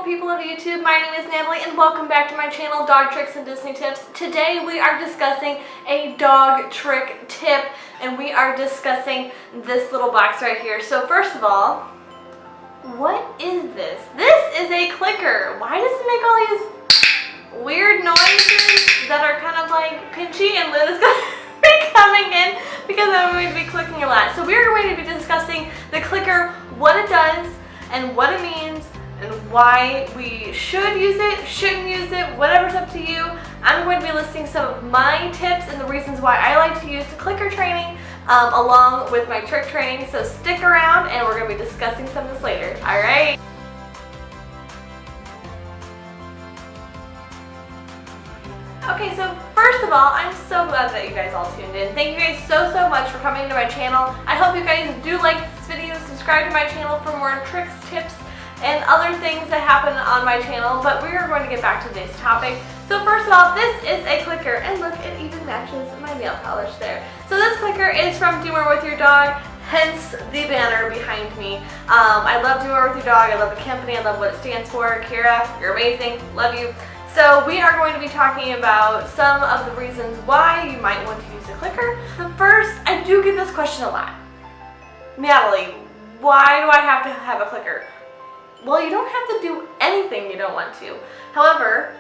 people of YouTube. My name is Natalie and welcome back to my channel, Dog Tricks and Disney Tips. Today we are discussing a dog trick tip and we are discussing this little box right here. So first of all, what is this? This is a clicker. Why does it make all these weird noises that are kind of like pinchy, and Lynn is going to be coming in because I'm going to be clicking a lot. So we're going to be discussing the clicker, what it does, and what it means, and why we should use it, shouldn't use it, whatever's up to you. I'm going to be listing some of my tips and the reasons why I like to use the clicker training along with my trick training. So stick around and we're going to be discussing some of this later. Alright? Okay, so first of all, I'm so glad that you guys all tuned in. Thank you guys so much for coming to my channel. I hope you guys do like this video, subscribe to my channel for more tricks, tips, and other things that happen on my channel, but we are going to get back to today's topic. So first of all, this is a clicker, and look, it even matches my nail polish there. So this clicker is from Do More With Your Dog, hence the banner behind me. I love Do More With Your Dog, I love the company, I love what it stands for. Kira, you're amazing, love you. So we are going to be talking about some of the reasons why you might want to use a clicker. So first, I do get this question a lot. Natalie, why do I have to have a clicker? Well, you don't have to do anything you don't want to. However,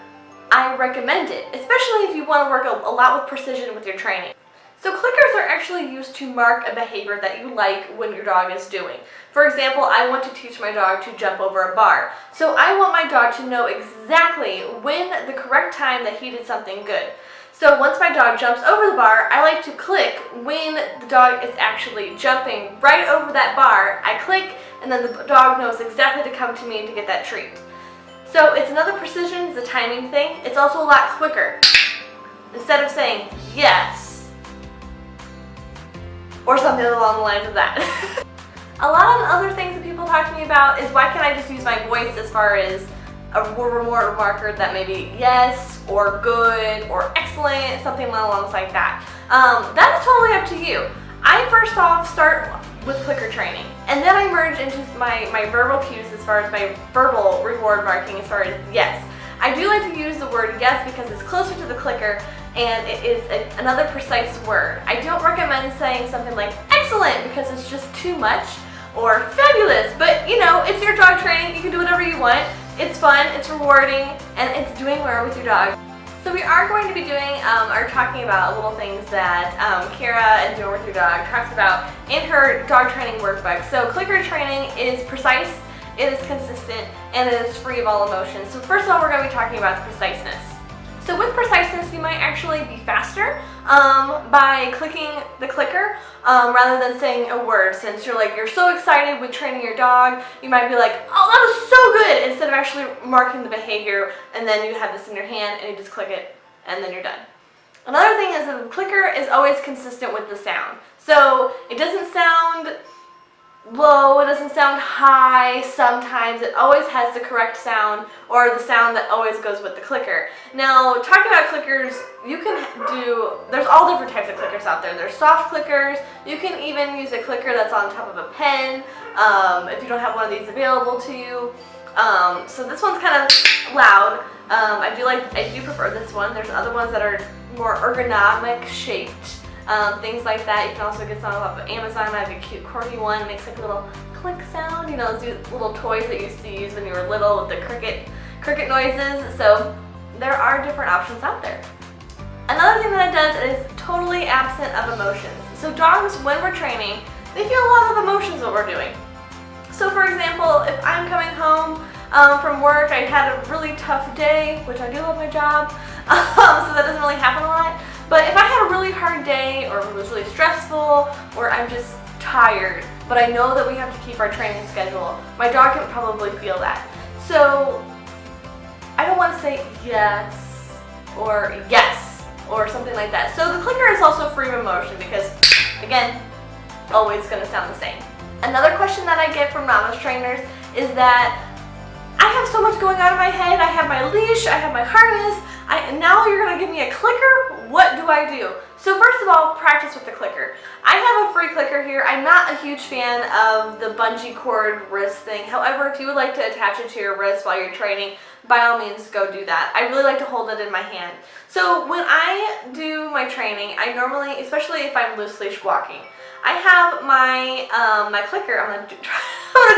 I recommend it, especially if you want to work a lot with precision with your training. So clickers are actually used to mark a behavior that you like when your dog is doing. For example, I want to teach my dog to jump over a bar. So I want my dog to know exactly when the correct time that he did something good. So once my dog jumps over the bar, I like to click when the dog is actually jumping right over that bar. I click and then the dog knows exactly to come to me to get that treat. So it's another precision, it's a timing thing. It's also a lot quicker. Instead of saying yes, or something along the lines of that. A lot of other things that people talk to me about is why can't I just use my voice as far as a reward marker that maybe yes, or good, or excellent, something along the lines like that. That is totally up to you. I first off start with clicker training, and then I merge into my verbal cues as far as my verbal reward marking as far as yes. I do like to use the word yes because it's closer to the clicker and it is another precise word. I don't recommend saying something like excellent because it's just too much, or fabulous, but you know, it's your dog training, you can do whatever you want. It's fun, it's rewarding, and it's doing well with your dog. So we are going to be doing, or talking about little things that Kira and Do More With Your Dog talks about in her dog training workbook. So clicker training is precise, it is consistent, and it is free of all emotions. So first of all, we're going to be talking about the preciseness. So with preciseness, you might actually be faster by clicking the clicker rather than saying a word. Since you're so excited with training your dog, you might be like, oh, that was so good, instead of actually marking the behavior, and then you have this in your hand and you just click it and then you're done. Another thing is that the clicker is always consistent with the sound. So it doesn't sound low, it doesn't sound high, sometimes it always has the correct sound, or the sound that always goes with the clicker. Now, talking about clickers, you can there's all different types of clickers out there. There's soft clickers, you can even use a clicker that's on top of a pen, if you don't have one of these available to you. So this one's kind of loud. I do prefer this one. There's other ones that are more ergonomic shaped. Things like that. You can also get some off of Amazon. I have a cute corgi one. It makes like a little click sound. You know, those little toys that you used to use when you were little with the cricket noises. So there are different options out there. Another thing that it does is totally absent of emotions. So dogs, when we're training, they feel a lot of emotions what we're doing. So for example, if I'm coming home from work, I had a really tough day, which I do love my job, so that doesn't really happen a lot. But if I had a really hard day, or it was really stressful, or I'm just tired, but I know that we have to keep our training schedule, my dog can probably feel that. So I don't want to say yes, or something like that. So the clicker is also free of emotion because, again, always going to sound the same. Another question that I get from novice trainers is that I have so much going on in my head. I have my leash, I have my harness, and now you're gonna give me a clicker? What do I do? So first of all, practice with the clicker. I have a free clicker here. I'm not a huge fan of the bungee cord wrist thing. However, if you would like to attach it to your wrist while you're training, by all means go do that. I really like to hold it in my hand. So when I do my training, I normally, especially if I'm loose leash walking, I have my my clicker. I'm gonna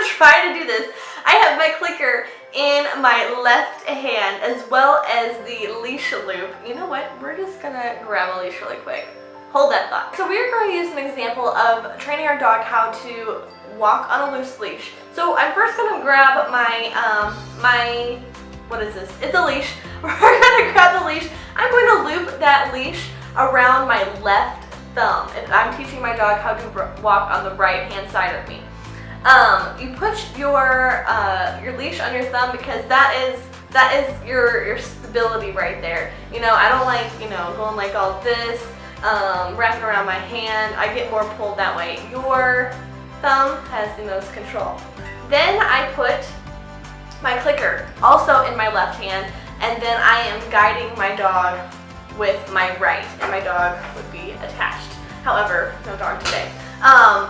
try to do this. I have my clicker in my left hand as well as the leash loop. You know what? We're just gonna grab a leash really quick. Hold that thought. So we're going to use an example of training our dog how to walk on a loose leash. So I'm first going to grab my what is this? It's a leash. We're going to grab the leash. I'm going to loop that leash around my left thumb. If I'm teaching my dog how to walk on the right hand side of me. You put your leash on your thumb because that is your stability right there. You know, I don't like, you know, going like all this, wrapping around my hand. I get more pulled that way. Your thumb has the most control. Then I put my clicker also in my left hand, and then I am guiding my dog with my right, and my dog would be attached. However, no dog today.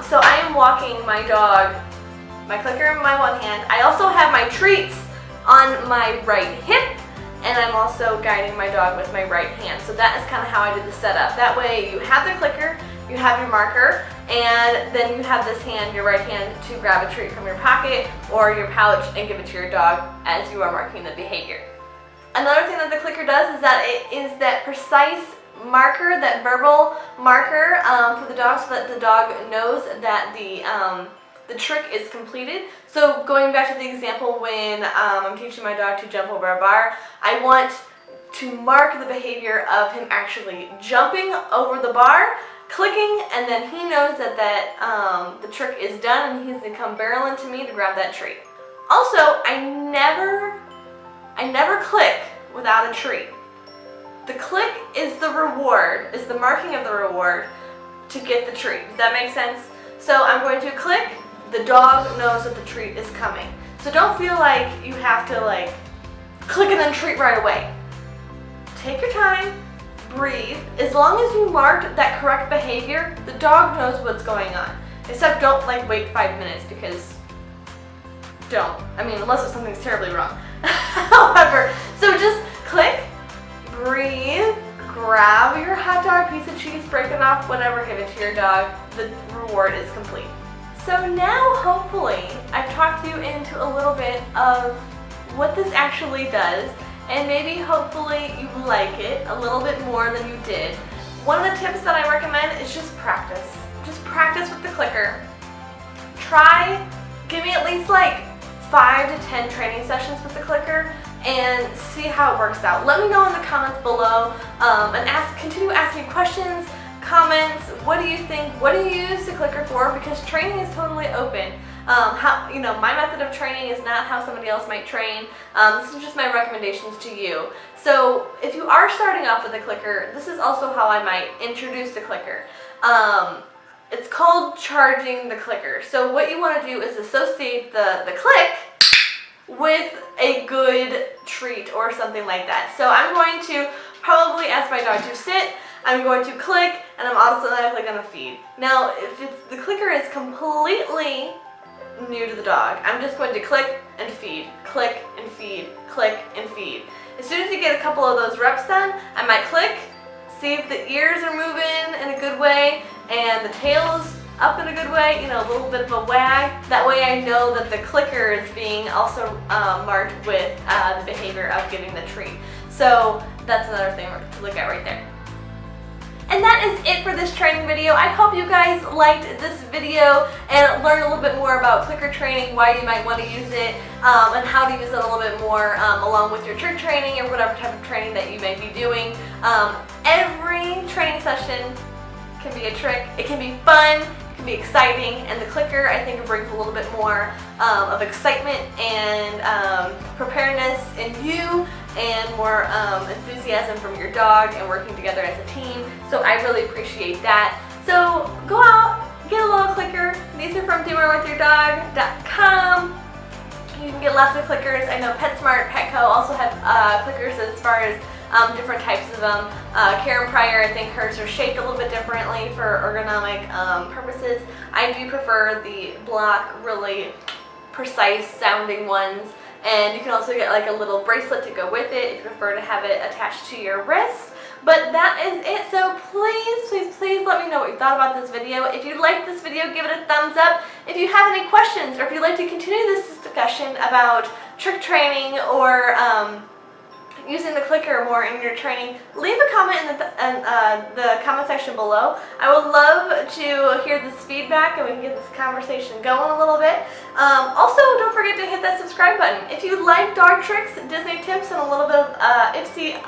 So I am walking my dog, my clicker in my one hand. I also have my treats on my right hip, and I'm also guiding my dog with my right hand. So that is kind of how I did the setup. That way you have the clicker, you have your marker, and then you have this hand, your right hand, to grab a treat from your pocket or your pouch and give it to your dog as you are marking the behavior. Another thing that the clicker does is that it is that precise marker, that verbal marker for the dog, so that the dog knows that the trick is completed. So going back to the example when I'm teaching my dog to jump over a bar, I want to mark the behavior of him actually jumping over the bar, clicking, and then he knows that the trick is done and he's going to come barreling to me to grab that treat. Also, I never click without a treat. The click is the reward, is the marking of the reward to get the treat. Does that make sense? So I'm going to click. The dog knows that the treat is coming. So don't feel like you have to like click and then treat right away. Take your time, breathe. As long as you marked that correct behavior, the dog knows what's going on. Except don't like wait 5 minutes, because don't. I mean, unless if something's terribly wrong. However, so just click, breathe, grab your hot dog, piece of cheese, break it off, whatever, give it to your dog. The reward is complete. So now, hopefully, I've talked you into a little bit of what this actually does, and maybe hopefully you like it a little bit more than you did. One of the tips that I recommend is just practice. Just practice with the clicker. Give me at least like 5 to 10 training sessions with the clicker and see how it works out. Let me know in the comments below and continue asking questions, comments. What do you think? What do you use the clicker for? Because training is totally open. My method of training is not how somebody else might train. This is just my recommendations to you. So if you are starting off with a clicker, this is also how I might introduce the clicker. It's called charging the clicker. So what you want to do is associate the click with a good treat or something like that. So I'm going to probably ask my dog to sit, I'm going to click, and I'm also going to feed. Now, if the clicker is completely new to the dog, I'm just going to click and feed, click and feed, click and feed. As soon as you get a couple of those reps done, I might click, see if the ears are moving in a good way and the tail's up in a good way, a little bit of a wag. That way I know that the clicker is being also marked with the behavior of giving the treat. So that's another thing to look at right there. And that is it for this training video. I hope you guys liked this video and learned a little bit more about clicker training, why you might want to use it, and how to use it a little bit more along with your trick training or whatever type of training that you may be doing. Every training session can be a trick. It can be fun, it can be exciting, and the clicker, I think, it brings a little bit more of excitement and preparedness in you, and more enthusiasm from your dog and working together as a team. So I really appreciate that. So go out, get a little clicker. These are from DoMoreWithYourDog.com. You can get lots of clickers. I know PetSmart, Petco also have clickers as far as different types of them. Karen Pryor, I think hers are shaped a little bit differently for ergonomic purposes. I do prefer the block, really precise sounding ones. And you can also get like a little bracelet to go with it if you prefer to have it attached to your wrist. But that is it, so please let me know what you thought about this video. If you liked this video, give it a thumbs up. If you have any questions or if you'd like to continue this discussion about trick training or using the clicker more in your training, leave a comment in the comment section below. I would love to hear this feedback and we can get this conversation going a little bit. Also, don't forget to hit that subscribe button. If you like dog tricks, Disney tips, and a little bit of Ipsy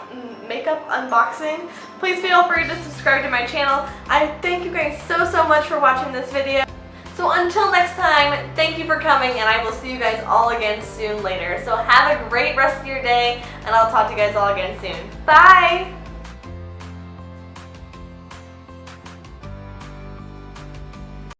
makeup unboxing, please feel free to subscribe to my channel. I thank you guys so much for watching this video. So until next time, thank you for coming, and I will see you guys all again soon later. So have a great rest of your day, and I'll talk to you guys all again soon. Bye!